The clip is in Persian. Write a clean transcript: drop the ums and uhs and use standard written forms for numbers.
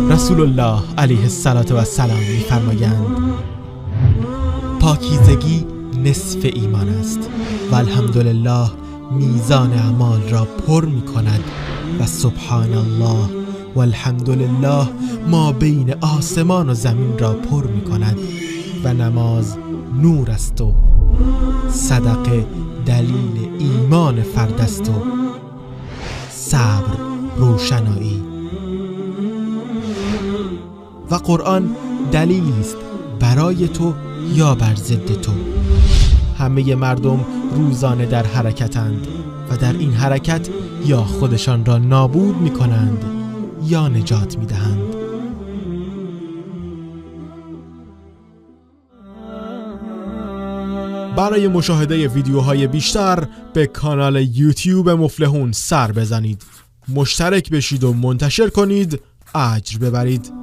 رسول الله علیه السلام می‌فرمایند پاکیزگی نصف ایمان است و الحمدلله میزان اعمال را پر می‌کند و سبحان الله و الحمدلله ما بین آسمان و زمین را پر می‌کند و نماز نور است و صدقه دلیل ایمان فرد است و صبر روشنایی و قرآن دلیلی است برای تو یا بر ضد تو. همه مردم روزانه در حرکتند و در این حرکت یا خودشان را نابود می کنند یا نجات می دهند. برای مشاهده ویدیوهای بیشتر به کانال یوتیوب مفلحون سر بزنید، مشترک بشید و منتشر کنید، اجر ببرید.